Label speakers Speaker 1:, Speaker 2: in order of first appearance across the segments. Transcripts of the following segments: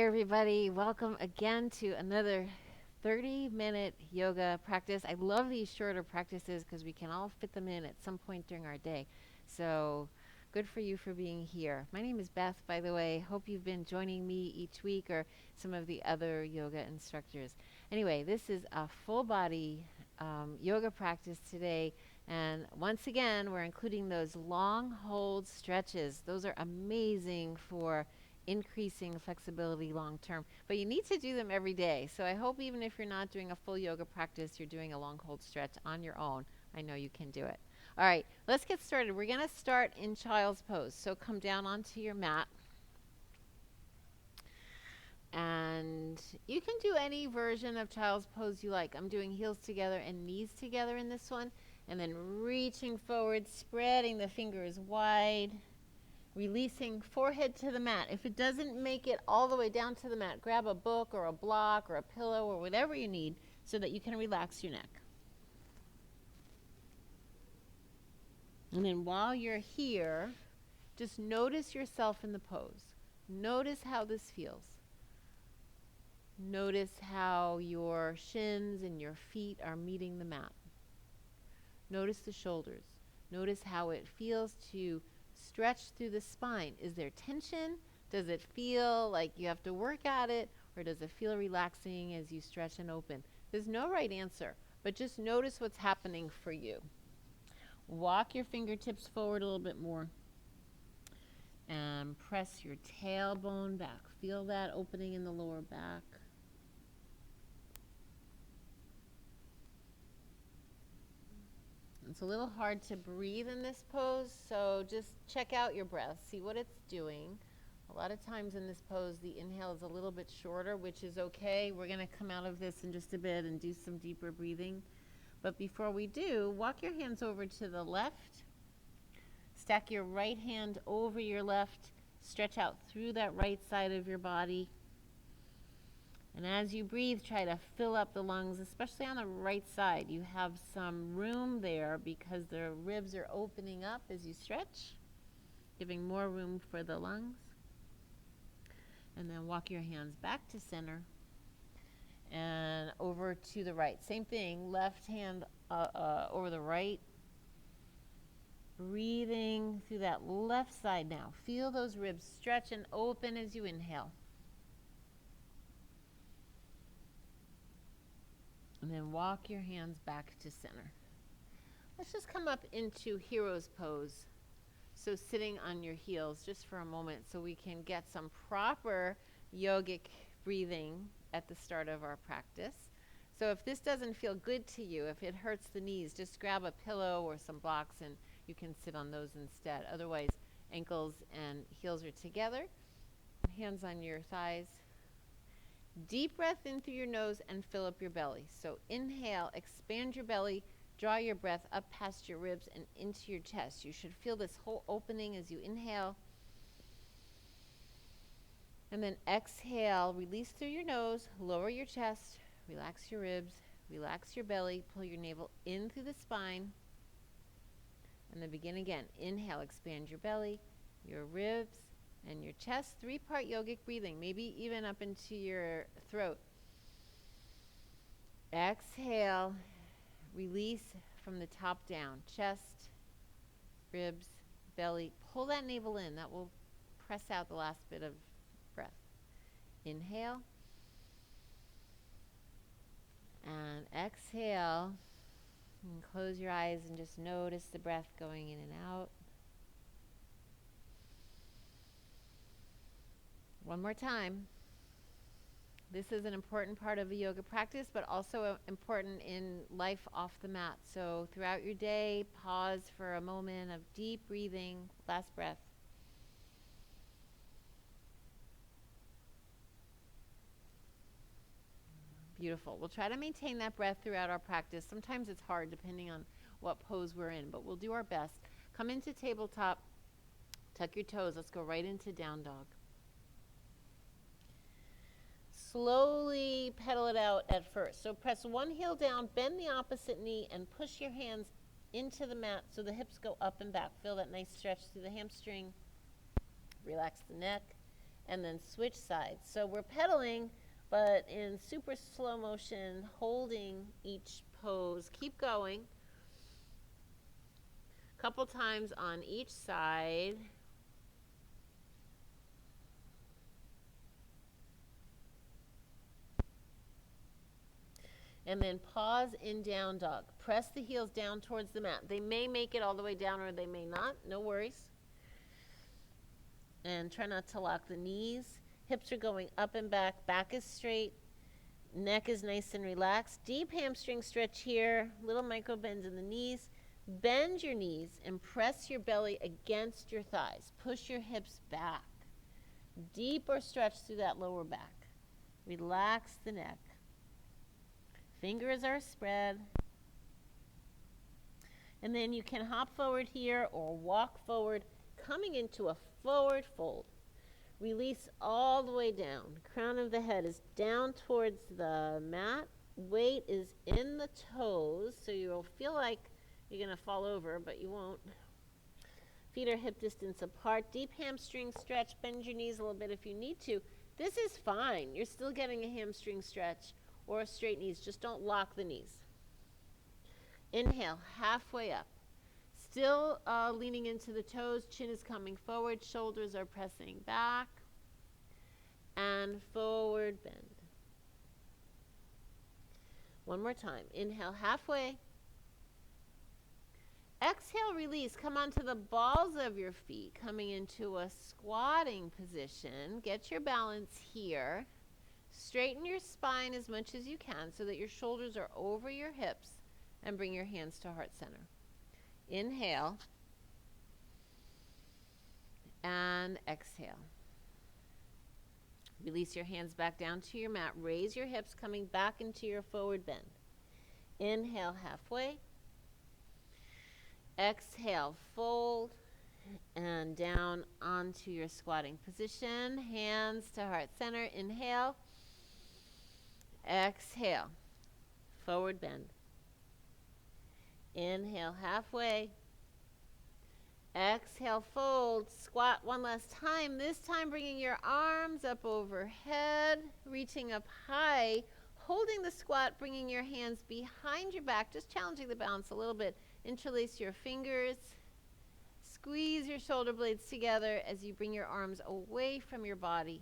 Speaker 1: everybody. Welcome again to another 30-minute yoga practice. I love these shorter practices because we can all fit them in at some point during our day. So good for you for being here. My name is Beth, by the way. Hope you've been joining me each week or some of the other yoga instructors. Anyway, this is a full body yoga practice today. And once again, we're including those long hold stretches. Those are amazing for increasing flexibility long term, but you need to do them every day. So I hope even if you're not doing a full yoga practice, you're doing a long hold stretch on your own. I know you can do it. All right, let's get started. We're going to start in child's pose. So come down onto your mat. And you can do any version of child's pose you like. I'm doing heels together and knees together in this one. And then reaching forward, spreading the fingers wide. Releasing forehead to the mat. If it doesn't make it all the way down to the mat, grab a book or a block or a pillow or whatever you need so that you can relax your neck. And then while you're here, just notice yourself in the pose. Notice how this feels. Notice how your shins and your feet are meeting the mat. Notice the shoulders. Notice how it feels to stretch through the spine. Is there tension? Does it feel like you have to work at it? Or does it feel relaxing as you stretch and open? There's no right answer, but just notice what's happening for you. Walk your fingertips forward a little bit more. And press your tailbone back. Feel that opening in the lower back. It's a little hard to breathe in this pose, so just check out your breath, see what it's doing. A lot of times in this pose, the inhale is a little bit shorter, which is okay. We're going to come out of this in just a bit and do some deeper breathing. But before we do, walk your hands over to the left. Stack your right hand over your left. Stretch out through that right side of your body. And as you breathe, try to fill up the lungs, especially on the right side. You have some room there because the ribs are opening up as you stretch, giving more room for the lungs. And then walk your hands back to center and over to the right. Same thing, left hand over the right. Breathing through that left side now. Feel those ribs stretch and open as you inhale. And then walk your hands back to center. Let's just come up into hero's pose. So sitting on your heels just for a moment so we can get some proper yogic breathing at the start of our practice. So if this doesn't feel good to you, if it hurts the knees, just grab a pillow or some blocks and you can sit on those instead. Otherwise, ankles and heels are together. Hands on your thighs. Deep breath in through your nose and fill up your belly. So inhale, expand your belly, draw your breath up past your ribs and into your chest. You should feel this whole opening as you inhale. And then exhale, release through your nose, lower your chest, relax your ribs, relax your belly, pull your navel in through the spine. And then begin again. Inhale, expand your belly, your ribs, and your chest. 3-part yogic breathing, maybe even up into your throat. Exhale, release from the top down. Chest, ribs, belly. Pull that navel in. That will press out the last bit of breath. Inhale. And exhale. And close your eyes and just notice the breath going in and out. One more time. This is an important part of a yoga practice, but also important in life off the mat. So throughout your day, pause for a moment of deep breathing. Last breath. Beautiful. We'll try to maintain that breath throughout our practice. Sometimes it's hard depending on what pose we're in, but we'll do our best. Come into tabletop. Tuck your toes. Let's go right into down dog. Slowly pedal it out at first. So press one heel down, bend the opposite knee, and push your hands into the mat so the hips go up and back. Feel that nice stretch through the hamstring. Relax the neck. and then switch sides. So we're pedaling, but in super slow motion, holding each pose. Keep going. Couple times on each side. And then pause in down dog. Press the heels down towards the mat. They may make it all the way down or they may not. No worries. And try not to lock the knees. Hips are going up and back. Back is straight. Neck is nice and relaxed. Deep hamstring stretch here. Little micro bends in the knees. Bend your knees and press your belly against your thighs. Push your hips back. Deeper stretch through that lower back. Relax the neck. Fingers are spread. And then you can hop forward here or walk forward, coming into a forward fold. Release all the way down. Crown of the head is down towards the mat. Weight is in the toes, so you'll feel like you're going to fall over, but you won't. Feet are hip distance apart. Deep hamstring stretch. Bend your knees a little bit if you need to. This is fine. You're still getting a hamstring stretch or a straight knees. Just don't lock the knees. Inhale, halfway up. Still leaning into the toes. Chin is coming forward. Shoulders are pressing back. And forward bend. One more time. Inhale, halfway. Exhale, release. Come onto the balls of your feet, coming into a squatting position. Get your balance here. Straighten your spine as much as you can so that your shoulders are over your hips, and bring your hands to heart center. Inhale and exhale. Release your hands back down to your mat. Raise your hips, coming back into your forward bend. Inhale, halfway. Exhale, fold and down onto your squatting position. Hands to heart center. Inhale. Exhale. Forward bend. Inhale, halfway. Exhale, fold. Squat one last time. This time bringing your arms up overhead, reaching up high, holding the squat, bringing your hands behind your back, just challenging the balance a little bit. Interlace your fingers. Squeeze your shoulder blades together as you bring your arms away from your body.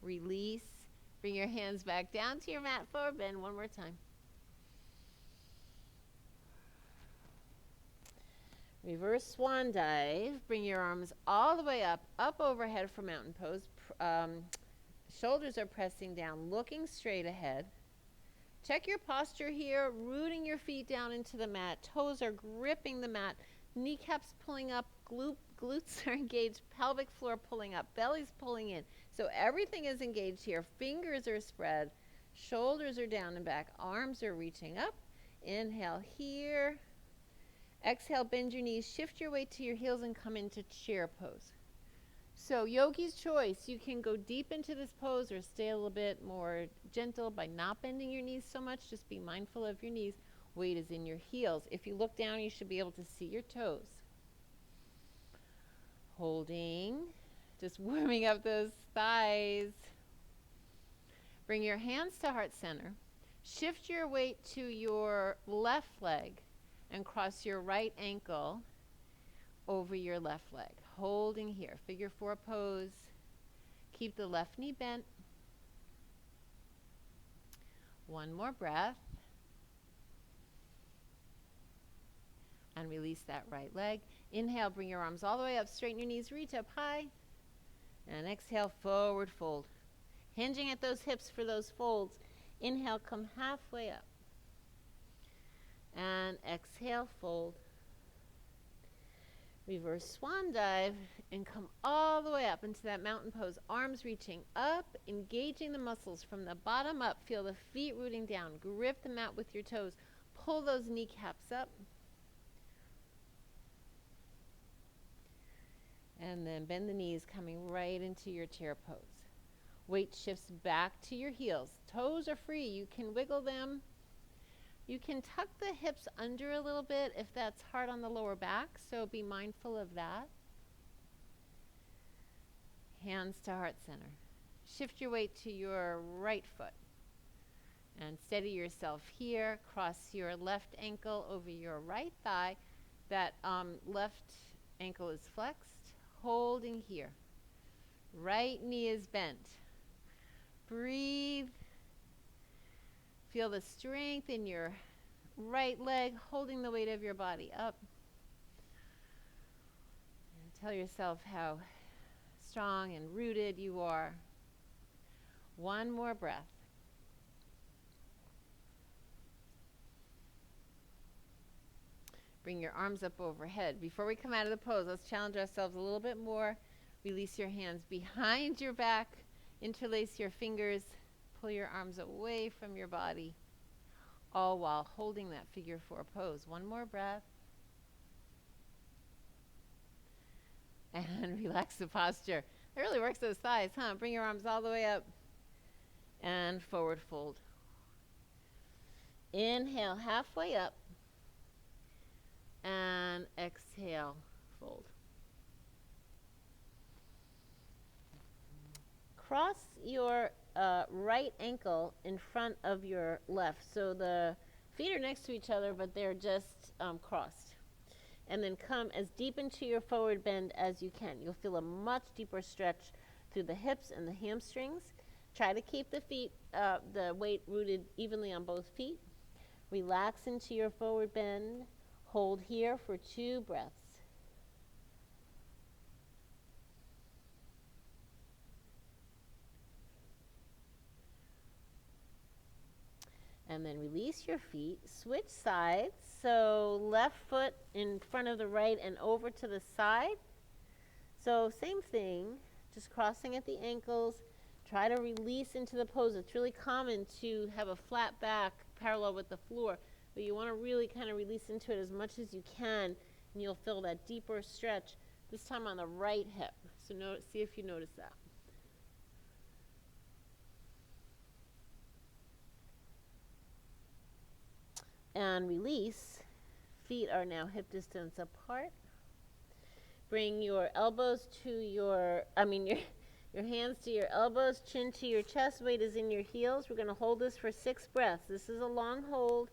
Speaker 1: Release. Bring your hands back down to your mat. Forward bend one more time. Reverse swan dive. Bring your arms all the way up, up overhead for mountain pose. Shoulders are pressing down, looking straight ahead. Check your posture here, rooting your feet down into the mat. Toes are gripping the mat. Kneecaps pulling up, glutes are engaged, pelvic floor pulling up, belly's pulling in. So everything is engaged here. Fingers are spread, shoulders are down and back, arms are reaching up. Inhale here. Exhale, bend your knees, shift your weight to your heels and come into chair pose. So yogi's choice, you can go deep into this pose or stay a little bit more gentle by not bending your knees so much. Just be mindful of your knees. Weight is in your heels. If you look down, you should be able to see your toes. Holding, just warming up those thighs. Bring your hands to heart center. Shift your weight to your left leg and cross your right ankle over your left leg. Holding here, figure four pose. Keep the left knee bent. One more breath. And release that right leg. Inhale, bring your arms all the way up, straighten your knees, reach up high. And exhale, forward fold. Hinging at those hips for those folds. Inhale, come halfway up. And exhale, fold. Reverse swan dive and come all the way up into that mountain pose. Arms reaching up, engaging the muscles from the bottom up. Feel the feet rooting down. Grip the mat with your toes. Pull those kneecaps up. And then bend the knees, coming right into your chair pose. Weight shifts back to your heels. Toes are free. You can wiggle them. You can tuck the hips under a little bit if that's hard on the lower back, so be mindful of that. Hands to heart center. Shift your weight to your right foot and steady yourself here. Cross your left ankle over your right thigh. That left ankle is flexed, holding here. Right knee is bent. Breathe. Feel the strength in your right leg, holding the weight of your body up. And tell yourself how strong and rooted you are. One more breath. Bring your arms up overhead. Before we come out of the pose, let's challenge ourselves a little bit more. Release your hands behind your back. Interlace your fingers. Pull your arms away from your body, all while holding that figure 4 pose. One more breath. And relax the posture. It really works those thighs, huh? Bring your arms all the way up and forward fold. Inhale, halfway up. And exhale, fold. Cross your right ankle in front of your left. So the feet are next to each other, but they're just crossed. And then come as deep into your forward bend as you can. You'll feel a much deeper stretch through the hips and the hamstrings. Try to keep the feet, the weight rooted evenly on both feet. Relax into your forward bend. Hold here for 2 breaths. And then release your feet. Switch sides. So left foot in front of the right and over to the side. So same thing, just crossing at the ankles. Try to release into the pose. It's really common to have a flat back parallel with the floor. But you want to really kind of release into it as much as you can, and you'll feel that deeper stretch, this time on the right hip. So see if you notice that. And release. Feet are now hip distance apart. Bring your elbows to your hands to your elbows, chin to your chest, weight is in your heels. We're going to hold this for 6 breaths. This is a long hold.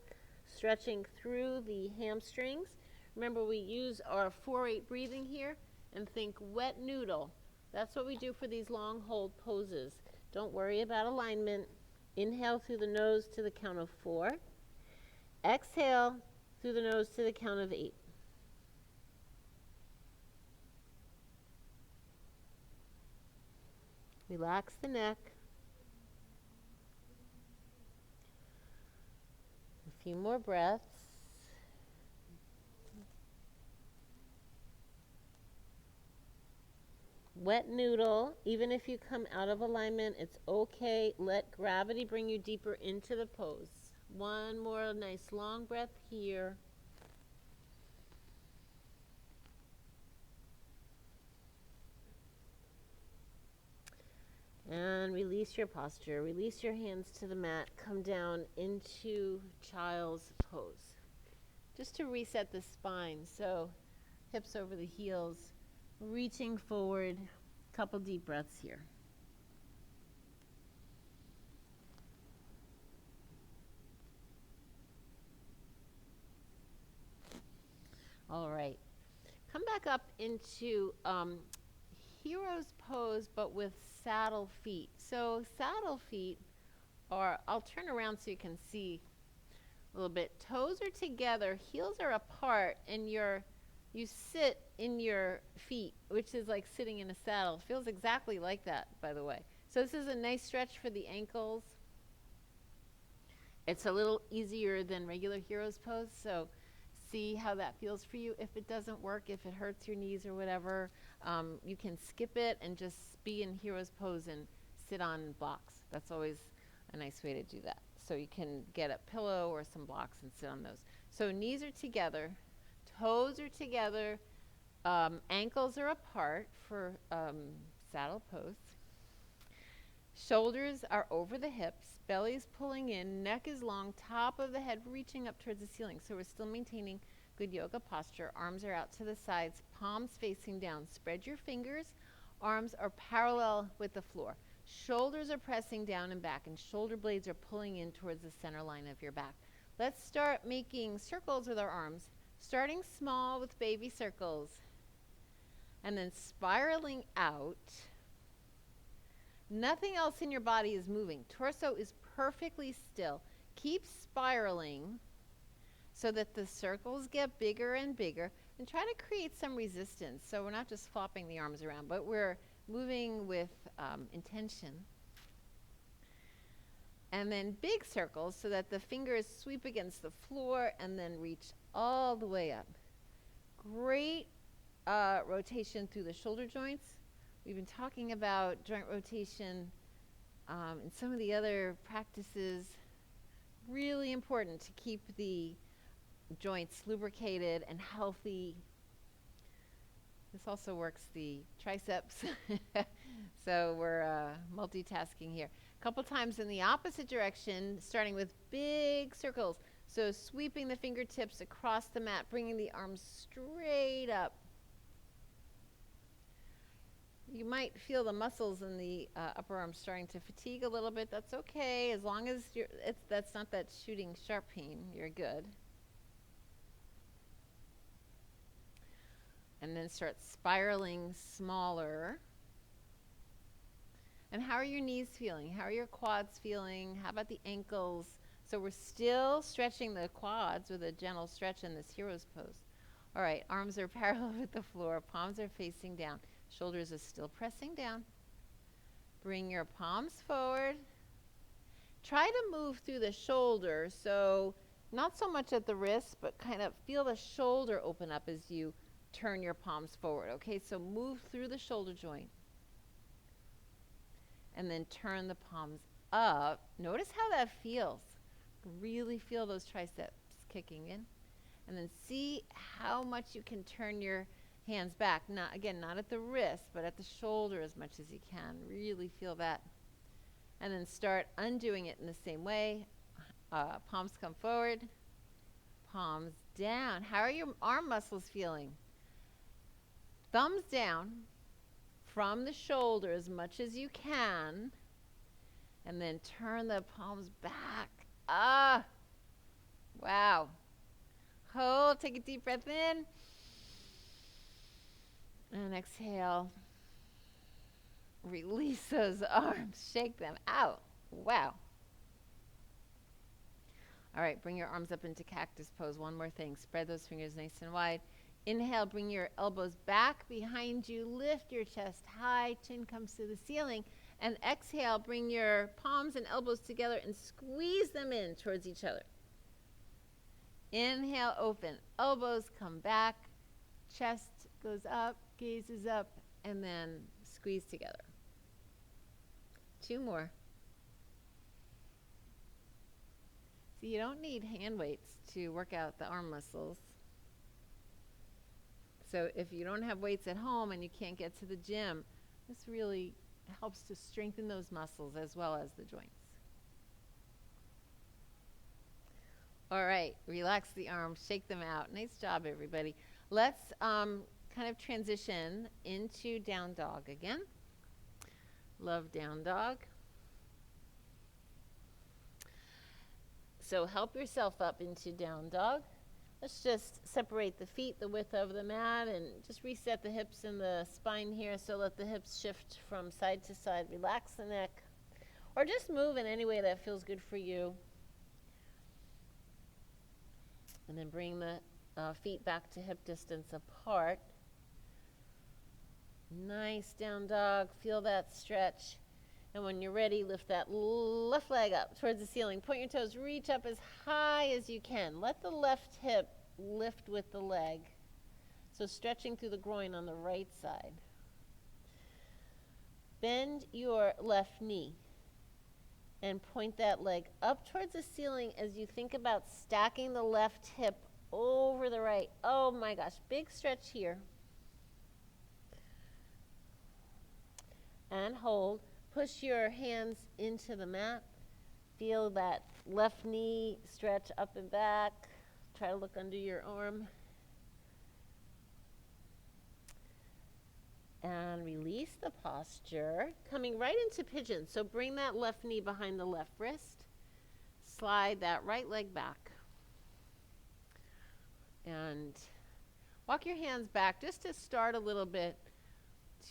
Speaker 1: Stretching through the hamstrings. Remember, we use our 4-8 breathing here, and think wet noodle. That's what we do for these long hold poses. Don't worry about alignment. Inhale through the nose to the count of 4. Exhale through the nose to the count of 8. Relax the neck. A few more breaths. Wet noodle. Even if you come out of alignment, it's okay. Let gravity bring you deeper into the pose. One more nice long breath here. And release your posture. Release your hands to the mat. Come down into child's pose. Just to reset the spine. So hips over the heels. Reaching forward. Couple deep breaths here. All right. Come back up into hero's pose, but with saddle feet. So saddle feet are, I'll turn around so you can see a little bit. Toes are together, heels are apart, and you sit in your feet, which is like sitting in a saddle. Feels exactly like that, by the way. So this is a nice stretch for the ankles. It's a little easier than regular hero's pose, so see how that feels for you. If it doesn't work, if it hurts your knees or whatever, you can skip it and just be in hero's pose and sit on blocks. That's always a nice way to do that. So you can get a pillow or some blocks and sit on those. So knees are together, toes are together, ankles are apart for saddle pose. Shoulders are over the hips, belly's pulling in, neck is long, top of the head reaching up towards the ceiling. So we're still maintaining good yoga posture. Arms are out to the sides, palms facing down. Spread your fingers, Arms are parallel with the floor. Shoulders are pressing down and back, and shoulder blades are pulling in towards the center line of your back. Let's start making circles with our arms, starting small with baby circles, and then spiraling out. Nothing else in your body is moving. Torso is perfectly still. Keep spiraling so that the circles get bigger and bigger, and try to create some resistance. So we're not just flopping the arms around, but we're moving with intention. And then big circles so that the fingers sweep against the floor and then reach all the way up. Great rotation through the shoulder joints. We've been talking about joint rotation in some of the other practices. Really important to keep the joints lubricated and healthy. This also works the triceps. So we're multitasking here. A couple times in the opposite direction, starting with big circles. So sweeping the fingertips across the mat, bringing the arms straight up. You might feel the muscles in the upper arms starting to fatigue a little bit. That's okay, as long as that's not that shooting sharp pain. You're good. And then start spiraling smaller. And how are your knees feeling? How are your quads feeling? How about the ankles? So we're still stretching the quads with a gentle stretch in this hero's pose. All right, arms are parallel with the floor, palms are facing down. Shoulders are still pressing down. Bring your palms forward. Try to move through the shoulder, so not so much at the wrist, but kind of feel the shoulder open up as you turn your palms forward. Okay, so move through the shoulder joint. And then turn the palms up. Notice how that feels. Really feel those triceps kicking in. And then see how much you can turn your hands back. Not, again, not at the wrist, but at the shoulder as much as you can. Really feel that. And then start undoing it in the same way. Palms come forward. Palms down. How are your arm muscles feeling? Thumbs down from the shoulder as much as you can. And then turn the palms back. Ah! Wow. Hold. Take a deep breath in. And exhale. Release those arms. Shake them out. Wow. All right, bring your arms up into cactus pose. One more thing. Spread those fingers nice and wide. Inhale, bring your elbows back behind you. Lift your chest high. Chin comes to the ceiling. And exhale, bring your palms and elbows together and squeeze them in towards each other. Inhale, open. Elbows come back. Chest goes up, gaze is up, and then squeeze together. 2 more. So you don't need hand weights to work out the arm muscles. So if you don't have weights at home and you can't get to the gym, this really helps to strengthen those muscles as well as the joints. All right, relax the arms, shake them out. Nice job, everybody. Let's kind of transition into down dog again. Love down dog. So help yourself up into down dog. Let's just separate the feet the width of the mat and just reset the hips and the spine here. So let the hips shift from side to side. Relax the neck. Or just move in any way that feels good for you. And then bring the feet back to hip distance apart. Nice down dog. Feel that stretch. And when you're ready, lift that left leg up towards the ceiling. Point your toes, reach up as high as you can. Let the left hip lift with the leg. So stretching through the groin on the right side. Bend your left knee and point that leg up towards the ceiling as you think about stacking the left hip over the right. Oh my gosh, big stretch here. And hold. Push your hands into the mat. Feel that left knee stretch up and back. Try to look under your arm. And release the posture, coming right into pigeon. So bring that left knee behind the left wrist. Slide that right leg back. And walk your hands back just to start a little bit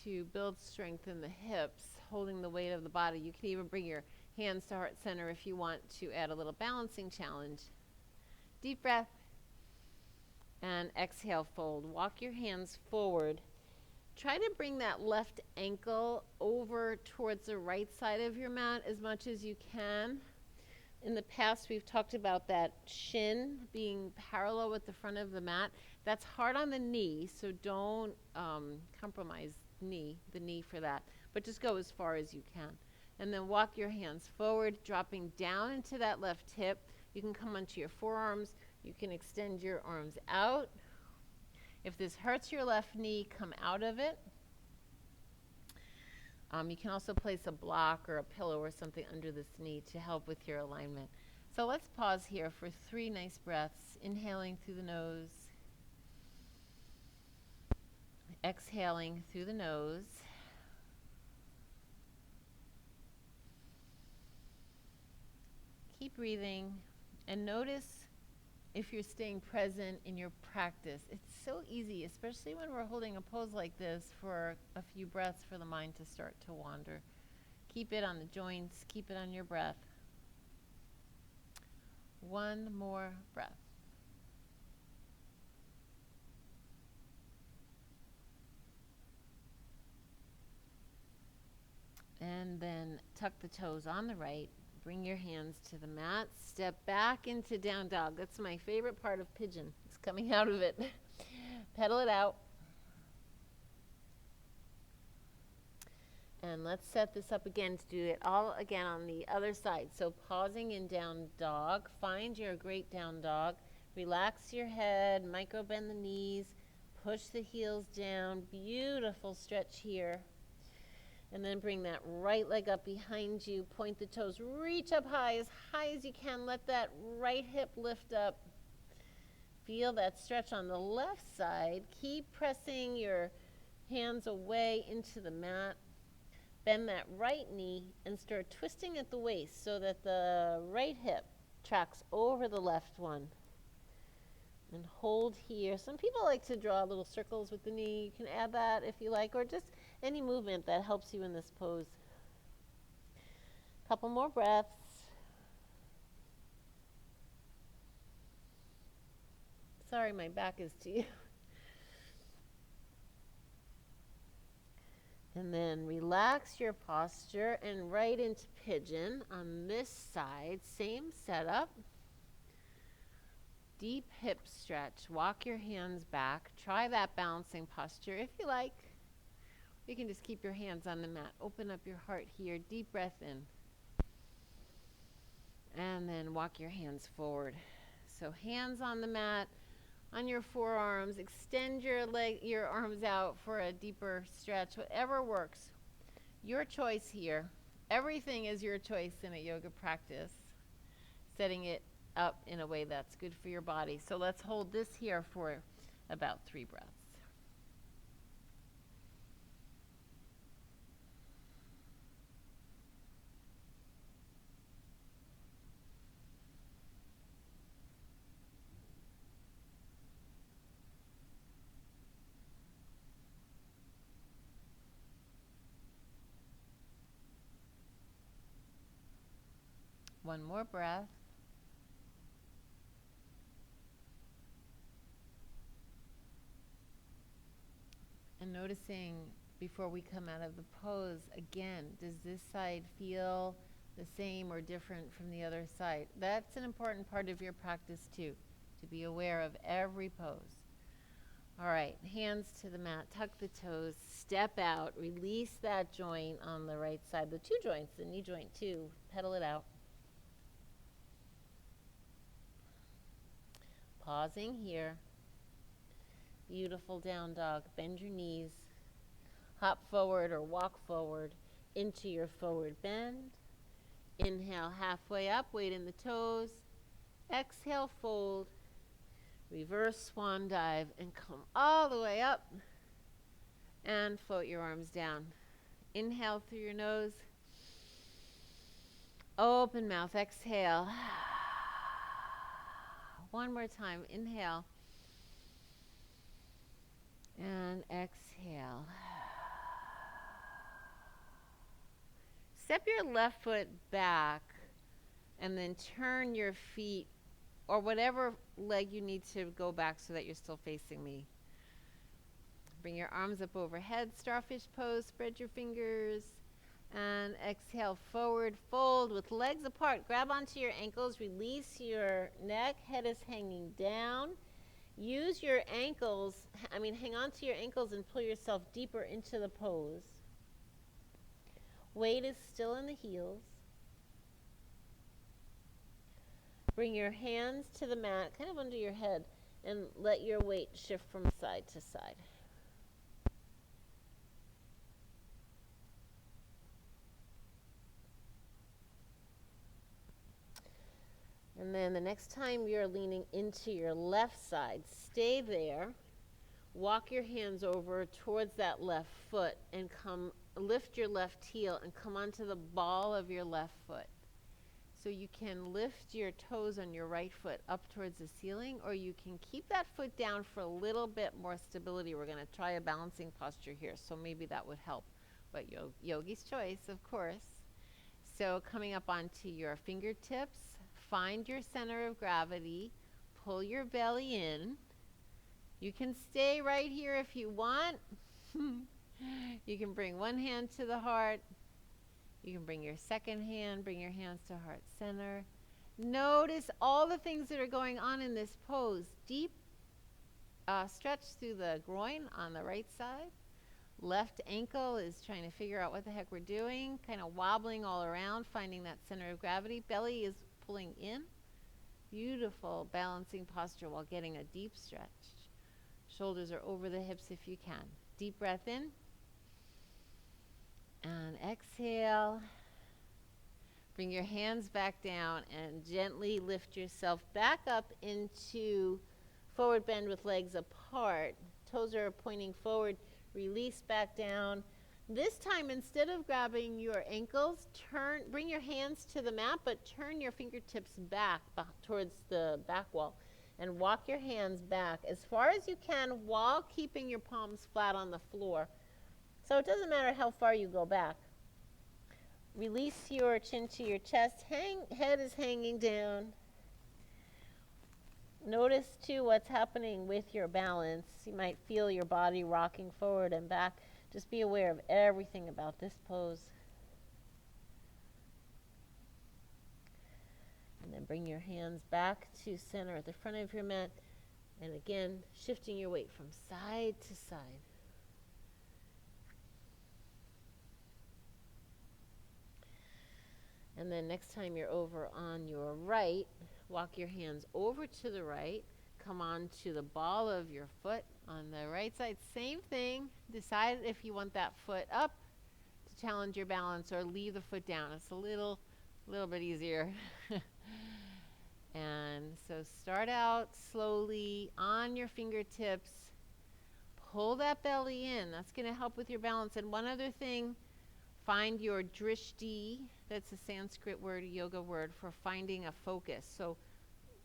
Speaker 1: to build strength in the hips, holding the weight of the body. You can even bring your hands to heart center if you want to add a little balancing challenge. Deep breath. And exhale, fold. Walk your hands forward. Try to bring that left ankle over towards the right side of your mat as much as you can. In the past, we've talked about that shin being parallel with the front of the mat. That's hard on the knee, so don't compromise the knee for that. But just go as far as you can. And then walk your hands forward, dropping down into that left hip. You can come onto your forearms. You can extend your arms out. If this hurts your left knee, come out of it. You can also place a block or a pillow or something under this knee to help with your alignment. So let's pause here for 3 nice breaths. Inhaling through the nose. Exhaling through the nose. Keep breathing and notice if you're staying present in your practice. It's so easy, especially when we're holding a pose like this, for a few breaths for the mind to start to wander. Keep it on the joints, keep it on your breath. 1 more breath. And then tuck the toes on the right. Bring your hands to the mat. Step back into down dog. That's my favorite part of pigeon. It's coming out of it. Pedal it out. And let's set this up again to do it all again on the other side. So pausing in down dog. Find your great down dog. Relax your head. Micro bend the knees. Push the heels down. Beautiful stretch here. And then bring that right leg up behind you. Point the toes. Reach up high as you can. Let that right hip lift up. Feel that stretch on the left side. Keep pressing your hands away into the mat. Bend that right knee and start twisting at the waist so that the right hip tracks over the left one. And hold here. Some people like to draw little circles with the knee. You can add that if you like, or just any movement that helps you in this pose. Couple more breaths. Sorry, my back is to you. And then relax your posture and right into pigeon on this side. Same setup. Deep hip stretch. Walk your hands back. Try that balancing posture if you like. You can just keep your hands on the mat. Open up your heart here. Deep breath in. And then walk your hands forward. So hands on the mat, on your forearms. Extend your arms out for a deeper stretch. Whatever works. Your choice here. Everything is your choice in a yoga practice. Setting it up in a way that's good for your body. So let's hold this here for about 3 breaths. One more breath. And noticing before we come out of the pose, again, does this side feel the same or different from the other side? That's an important part of your practice too, to be aware of every pose. All right, hands to the mat, tuck the toes, step out, release that joint on the right side, the 2 joints, the knee joint too, pedal it out. Pausing here. Beautiful down dog. Bend your knees. Hop forward or walk forward into your forward bend. Inhale halfway up, weight in the toes. Exhale, fold. Reverse swan dive and come all the way up And float your arms down. Inhale through your nose. Open mouth. Exhale. One more time. Inhale. And exhale. Step your left foot back and then turn your feet or whatever leg you need to go back so that you're still facing me. Bring your arms up overhead, starfish pose, spread your fingers, and exhale, forward fold with legs apart. Grab onto your ankles, release your neck, head is hanging down. Use your ankles, hang on to your ankles and pull yourself deeper into the pose. Weight is still in the heels. Bring your hands to the mat, kind of under your head, and let your weight shift from side to side. And then the next time you're leaning into your left side, stay there. Walk your hands over towards that left foot and lift your left heel and come onto the ball of your left foot. So you can lift your toes on your right foot up towards the ceiling, or you can keep that foot down for a little bit more stability. We're going to try a balancing posture here, so maybe that would help. But yogi's choice, of course. So coming up onto your fingertips, find your center of gravity, pull your belly in. You can stay right here if you want. You can bring one hand to the heart. You can bring your second hand, bring your hands to heart center. Notice all the things that are going on in this pose. Deep stretch through the groin on the right side. Left ankle is trying to figure out what the heck we're doing, kind of wobbling all around, finding that center of gravity. Belly is pulling in. Beautiful balancing posture while getting a deep stretch. Shoulders are over the hips if you can. Deep breath in. And exhale. Bring your hands back down and gently lift yourself back up into forward bend with legs apart. Toes are pointing forward. Release back down. This time, instead of grabbing your ankles, bring your hands to the mat, but turn your fingertips back towards the back wall and walk your hands back as far as you can while keeping your palms flat on the floor. So it doesn't matter how far you go back. Release your chin to your chest. Head is hanging down. Notice too what's happening with your balance. You might feel your body rocking forward and back. Just be aware of everything about this pose. And then bring your hands back to center at the front of your mat. And again, shifting your weight from side to side. And then next time you're over on your right, walk your hands over to the right. Come on to the ball of your foot on the right side. Same thing. Decide if you want that foot up to challenge your balance or leave the foot down. It's a little bit easier. And so start out slowly on your fingertips. Pull that belly in. That's going to help with your balance. And one other thing, find your drishti. That's a Sanskrit word, a yoga word for finding a focus. So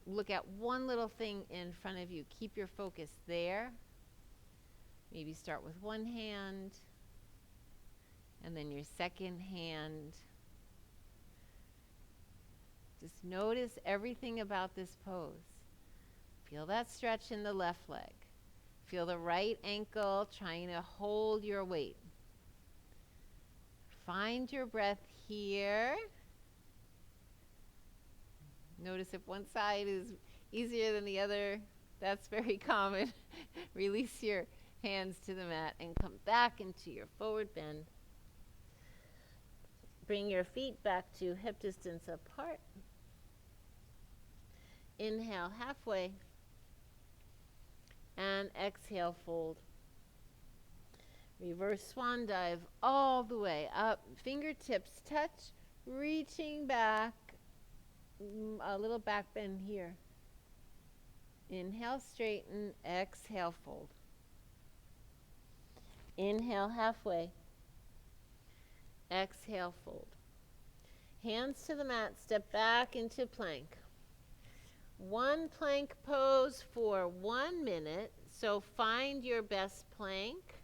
Speaker 1: look at one little thing in front of you. Keep your focus there. Maybe start with one hand and then your second hand. Just notice everything about this pose. Feel that stretch in the left leg. Feel the right ankle trying to hold your weight. Find your breath here. Notice if one side is easier than the other. That's very common. Release your hands to the mat and come back into your forward bend. Bring your feet back to hip distance apart. Inhale halfway. And exhale, fold. Reverse swan dive all the way up. Fingertips touch, reaching back. A little back bend here. Inhale, straighten. Exhale, fold. Inhale halfway. Exhale, fold. Hands to the mat, step back into plank. One plank pose for 1 minute. So find your best plank.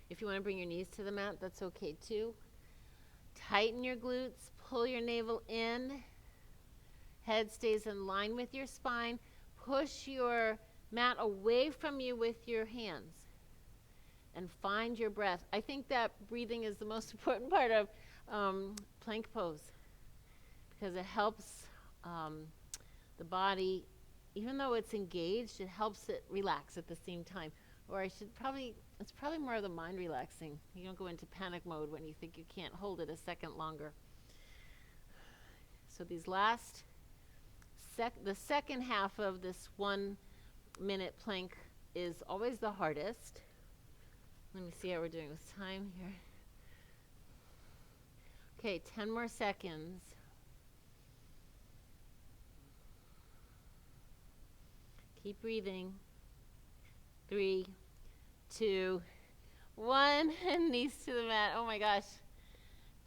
Speaker 1: If you want to bring your knees to the mat, that's okay too. Tighten your glutes, pull your navel in. Head stays in line with your spine. Push your mat away from you with your hands. And find your breath. I think that breathing is the most important part of plank pose, because it helps the body, even though it's engaged, it helps it relax at the same time. Or it's probably more of the mind relaxing. You don't go into panic mode when you think you can't hold it a second longer. So these last, the second half of this 1 minute plank is always the hardest. Let me see how we're doing with time here. Okay, 10 more seconds. Keep breathing. 3, 2, 1, and knees to the mat. Oh my gosh.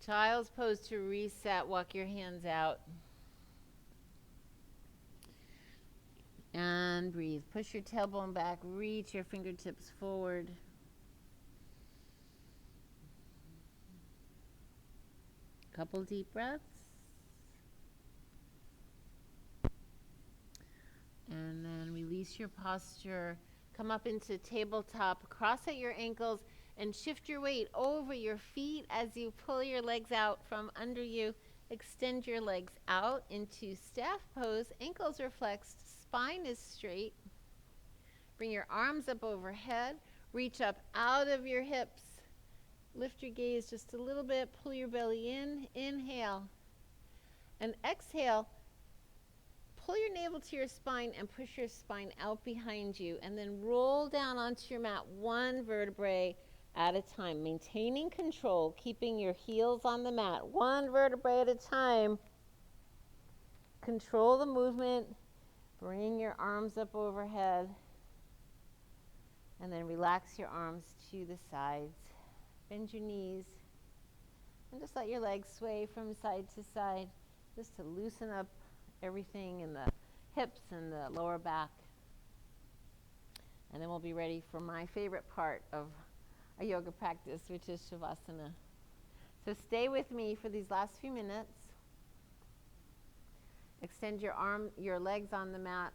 Speaker 1: Child's pose to reset. Walk your hands out. And breathe. Push your tailbone back. Reach your fingertips forward. Couple deep breaths. And then release your posture. Come up into tabletop. Cross at your ankles and shift your weight over your feet as you pull your legs out from under you. Extend your legs out into staff pose. Ankles are flexed. Spine is straight. Bring your arms up overhead. Reach up out of your hips. Lift your gaze just a little bit. Pull your belly in. Inhale. And exhale. Pull your navel to your spine and push your spine out behind you. And then roll down onto your mat 1 vertebrae at a time. Maintaining control. Keeping your heels on the mat. 1 vertebrae at a time. Control the movement. Bring your arms up overhead. And then relax your arms to the sides. Bend your knees, and just let your legs sway from side to side, just to loosen up everything in the hips and the lower back. And then we'll be ready for my favorite part of a yoga practice, which is Shavasana. So stay with me for these last few minutes. Extend your legs on the mat,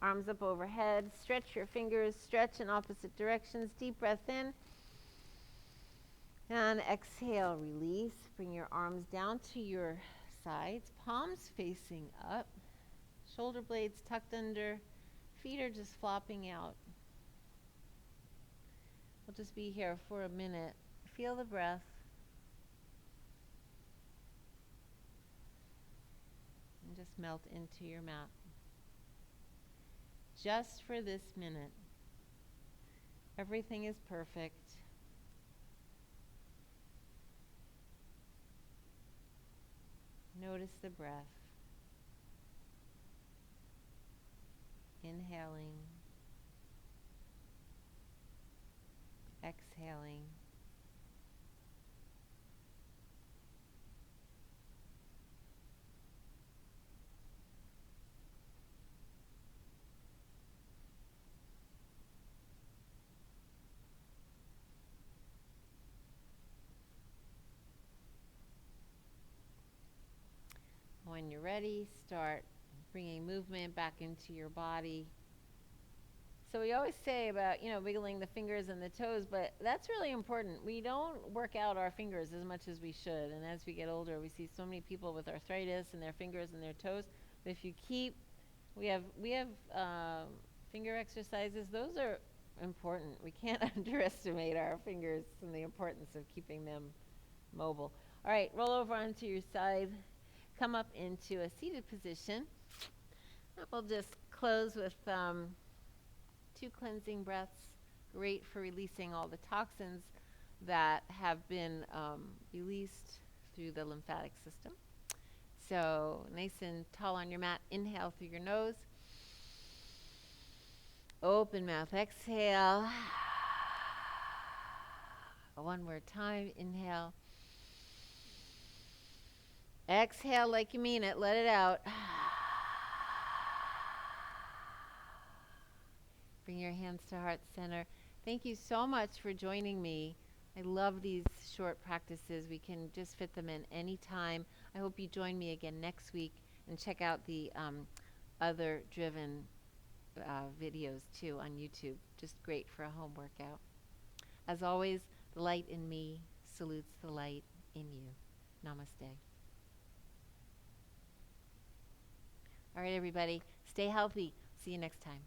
Speaker 1: arms up overhead. Stretch your fingers, stretch in opposite directions. Deep breath in. And exhale, release. Bring your arms down to your sides, palms facing up, shoulder blades tucked under, feet are just flopping out. We'll just be here for a minute. Feel the breath. And just melt into your mat. Just for this minute. Everything is perfect. Notice the breath. Inhaling. Exhaling. When you're ready, start bringing movement back into your body. So we always say about, wiggling the fingers and the toes, but that's really important. We don't work out our fingers as much as we should. And as we get older, we see so many people with arthritis in their fingers and their toes. But if you we have finger exercises. Those are important. We can't underestimate our fingers and the importance of keeping them mobile. All right, roll over onto your side. Come up into a seated position. We'll just close with 2 cleansing breaths. Great for releasing all the toxins that have been released through the lymphatic system. So nice and tall on your mat. Inhale through your nose. Open mouth. Exhale. One more time. Inhale. Exhale like you mean it. Let it out. Bring your hands to heart center. Thank you so much for joining me. I love these short practices. We can just fit them in any time. I hope you join me again next week and check out the other driven videos too on YouTube. Just great for a home workout. As always, the light in me salutes the light in you. Namaste. All right, everybody, stay healthy. See you next time.